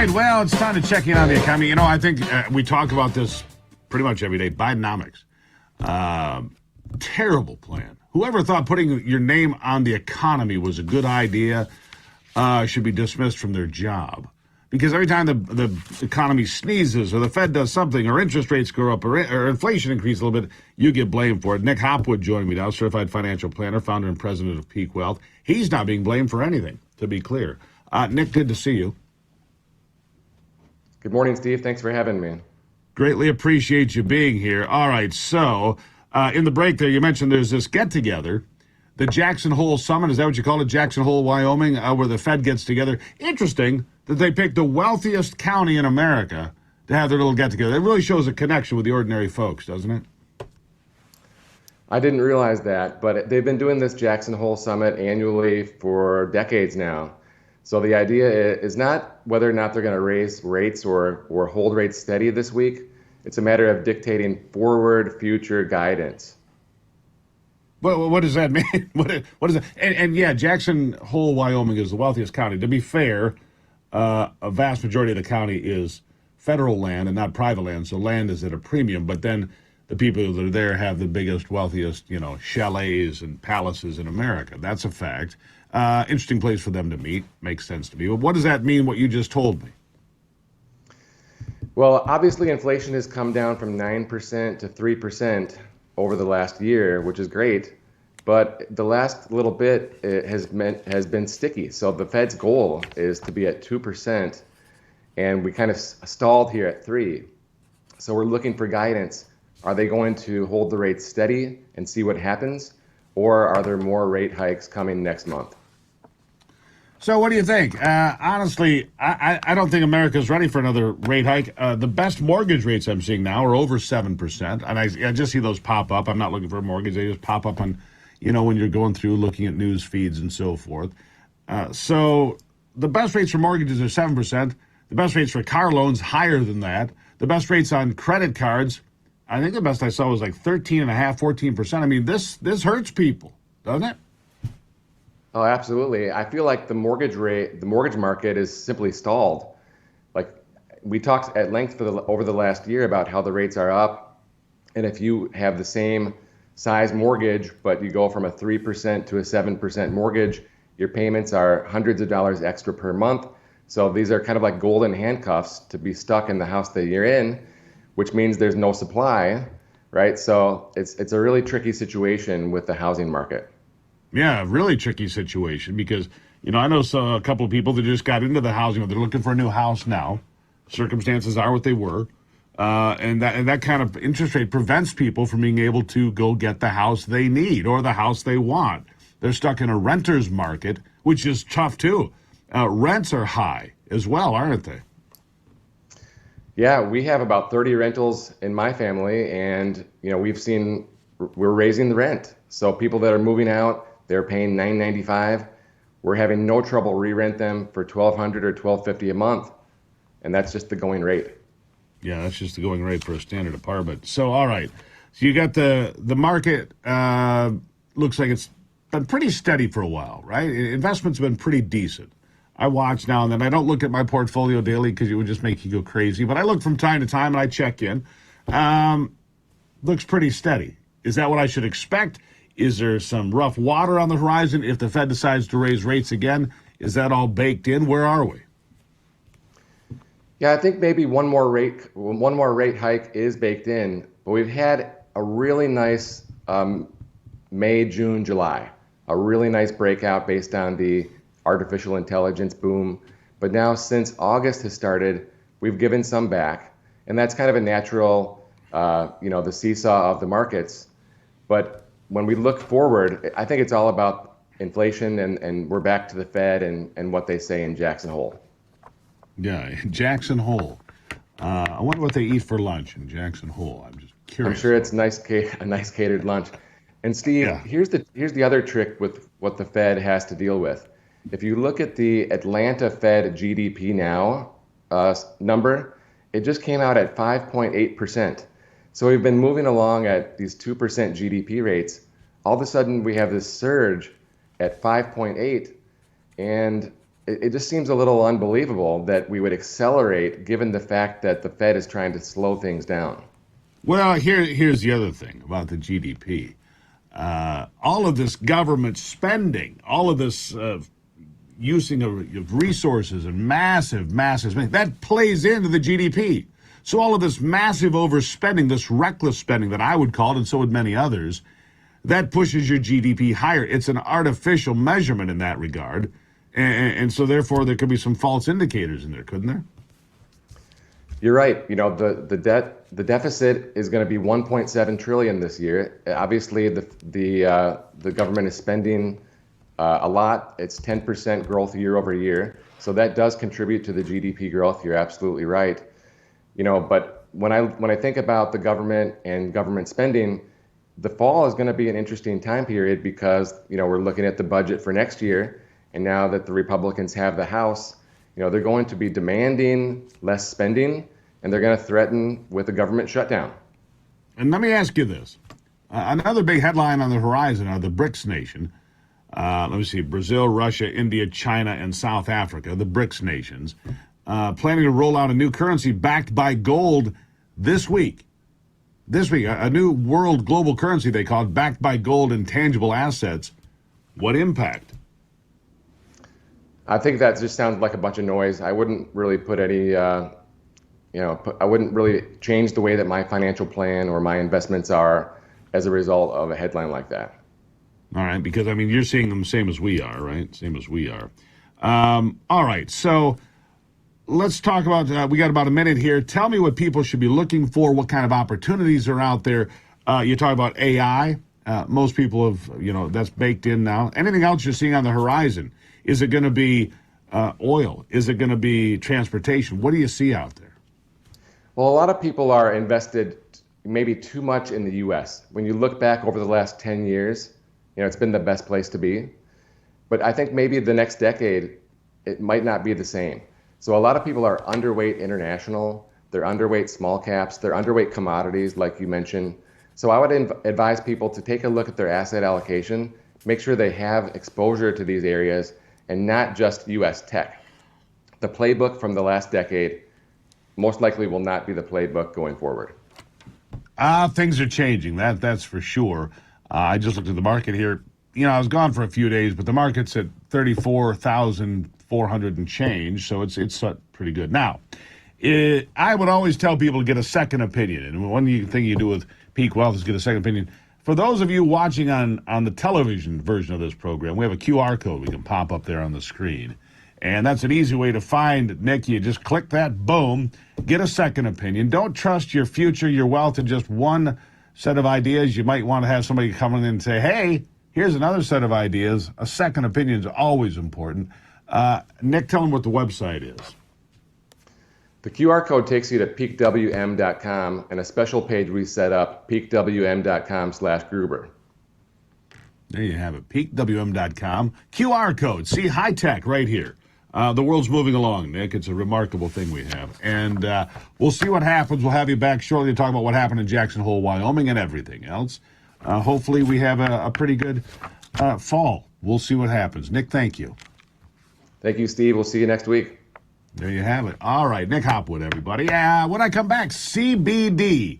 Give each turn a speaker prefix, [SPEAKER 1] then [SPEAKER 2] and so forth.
[SPEAKER 1] right, well, it's time to check in on the economy. You know, I think we talk about this pretty much every day. Bidenomics. Terrible plan. Whoever thought putting your name on the economy was a good idea should be dismissed from their job. Because every time the economy sneezes or the Fed does something or interest rates go up or inflation increases a little bit, you get blamed for it. Nick Hopwood joining me now, certified financial planner, founder and president of Peak Wealth. He's not being blamed for anything, to be clear. Nick, good to see you.
[SPEAKER 2] Good morning, Steve. Thanks for having me.
[SPEAKER 1] Greatly appreciate you being here. All right, so in the break there, you mentioned there's this get-together, the Jackson Hole Summit. Is that what you call it? Jackson Hole, Wyoming, where the Fed gets together. Interesting that they picked the wealthiest county in America to have their little get-together. It really shows a connection with the ordinary folks, doesn't it?
[SPEAKER 2] I didn't realize that, but they've been doing this Jackson Hole Summit annually for decades now. So the idea is not whether or not they're going to raise rates or hold rates steady this week. It's a matter of dictating forward future guidance.
[SPEAKER 1] Well, what does that mean? What is that? And yeah, Jackson Hole, Wyoming is the wealthiest county. To be fair, a vast majority of the county is federal land and not private land, so land is at a premium. But then the people that are there have the biggest, wealthiest, chalets and palaces in America. That's a fact. Interesting place for them to meet. Makes sense to me. But what does that mean, what you just told me?
[SPEAKER 2] Well, obviously inflation has come down from 9% to 3% over the last year, which is great. But the last little bit has been sticky. So the Fed's goal is to be at 2%, and we kind of stalled here at 3%. So we're looking for guidance. Are they going to hold the rate steady and see what happens? Or are there more rate hikes coming next month?
[SPEAKER 1] So what do you think? Honestly, I don't think America's ready for another rate hike. The best mortgage rates I'm seeing now are over 7%. And I just see those pop up. I'm not looking for a mortgage. They just pop up on, when you're going through looking at news feeds and so forth. So the best rates for mortgages are 7%. The best rates for car loans, higher than that. The best rates on credit cards, I think the best I saw was like 13.5%, 14%. I mean, this hurts people, doesn't it?
[SPEAKER 2] Oh, absolutely. I feel like the mortgage market is simply stalled. Like we talked at length over the last year about how the rates are up. And if you have the same size mortgage, but you go from a 3% to a 7% mortgage, your payments are hundreds of dollars extra per month. So these are kind of like golden handcuffs to be stuck in the house that you're in, which means there's no supply, right? So it's a really tricky situation with the housing market.
[SPEAKER 1] Yeah, really tricky situation because, I know a couple of people that just got into the housing, they're looking for a new house now. Circumstances are what they were. And that kind of interest rate prevents people from being able to go get the house they need or the house they want. They're stuck in a renter's market, which is tough too. Rents are high as well, aren't they?
[SPEAKER 2] Yeah, we have about 30 rentals in my family, and we're raising the rent. So people that are moving out, they're paying $9.95. We're having no trouble re-rent them for $1,200 or $1,250 a month, and that's just the going rate.
[SPEAKER 1] Yeah, that's just the going rate for a standard apartment. So, all right. So you got the market. Looks like it's been pretty steady for a while, right? Investment's been pretty decent. I watch now and then. I don't look at my portfolio daily because it would just make you go crazy. But I look from time to time and I check in. Looks pretty steady. Is that what I should expect? Is there some rough water on the horizon if the Fed decides to raise rates again? Is that all baked in? Where are we?
[SPEAKER 2] Yeah, I think maybe one more rate hike is baked in, but we've had a really nice May, June, July, a really nice breakout based on the artificial intelligence boom. But now since August has started, we've given some back, and that's kind of a natural, the seesaw of the markets. But when we look forward, I think it's all about inflation, and we're back to the Fed and what they say in Jackson Hole.
[SPEAKER 1] Yeah, Jackson Hole. I wonder what they eat for lunch in Jackson Hole. I'm just curious.
[SPEAKER 2] I'm sure it's a nice catered lunch. And Steve,
[SPEAKER 1] Yeah.
[SPEAKER 2] here's the other trick with what the Fed has to deal with. If you look at the Atlanta Fed GDP now number, it just came out at 5.8%. So we've been moving along at these 2% GDP rates. All of a sudden, we have this surge at 5.8, and it just seems a little unbelievable that we would accelerate given the fact that the Fed is trying to slow things down.
[SPEAKER 1] Well, here's the other thing about the GDP. All of this government spending, all of this using of resources and massive spending, that plays into the GDP. So all of this massive overspending, this reckless spending that I would call it, and so would many others, that pushes your GDP higher. It's an artificial measurement in that regard. And so therefore there could be some false indicators in there, couldn't there?
[SPEAKER 2] You're right. You know, the deficit is going to be 1.7 trillion this year. Obviously, the government is spending a lot. It's 10% growth year over year, so that does contribute to the GDP growth. You're absolutely right. You know, but when I think about the government and government spending, the fall is going to be an interesting time period because, you know, we're looking at the budget for next year, and now that the Republicans have the House, you know, they're going to be demanding less spending, and they're going to threaten with a government shutdown.
[SPEAKER 1] And let me ask you this. Another big headline on the horizon are the BRICS nation. Let me see, Brazil, Russia, India, China, and South Africa, the BRICS nations, planning to roll out a new currency backed by gold this week. This week, a new world global currency, they call it, backed by gold and tangible assets. What impact?
[SPEAKER 2] I think that just sounds like a bunch of noise. I wouldn't really put any, I wouldn't really change the way that my financial plan or my investments are as a result of a headline like that.
[SPEAKER 1] All right, because, I mean, you're seeing them same as we are, right? Same as we are. All right, so let's talk about, we got about a minute here. Tell me what people should be looking for, what kind of opportunities are out there. You talk about AI. Most people have, you know, that's baked in now. Anything else you're seeing on the horizon? Is it going to be oil? Is it going to be transportation? What do you see out there?
[SPEAKER 2] Well, a lot of people are invested maybe too much in the U.S. When you look back over the last 10 years, you know, it's been the best place to be. But I think maybe the next decade, it might not be the same. So a lot of people are underweight international. They're underweight small caps. They're underweight commodities, like you mentioned. So I would advise people to take a look at their asset allocation, make sure they have exposure to these areas, and not just U.S. tech. The playbook from the last decade most likely will not be the playbook going forward.
[SPEAKER 1] Things are changing, that's for sure. I just looked at the market here. You know, I was gone for a few days, but the market's at 34,400 and change, so it's pretty good. Now, I would always tell people to get a second opinion, and one thing you do with Peak Wealth is get a second opinion. For those of you watching on the television version of this program, we have a QR code we can pop up there on the screen. And that's an easy way to find Nick. You just click that, boom, get a second opinion. Don't trust your future, your wealth in just one set of ideas. You might want to have somebody come in and say, hey, here's another set of ideas. A second opinion is always important. Nick, tell them what the website is.
[SPEAKER 2] The QR code takes you to peakwm.com and a special page we set up, peakwm.com/Gruber.
[SPEAKER 1] There you have it, peakwm.com. QR code. See, high tech right here. The world's moving along, Nick. It's a remarkable thing we have. And we'll see what happens. We'll have you back shortly to talk about what happened in Jackson Hole, Wyoming, and everything else. Hopefully we have a pretty good fall. We'll see what happens. Nick, thank you.
[SPEAKER 2] Thank you, Steve. We'll see you next week.
[SPEAKER 1] There you have it. All right, Nick Hopwood, everybody. When I come back, CBD.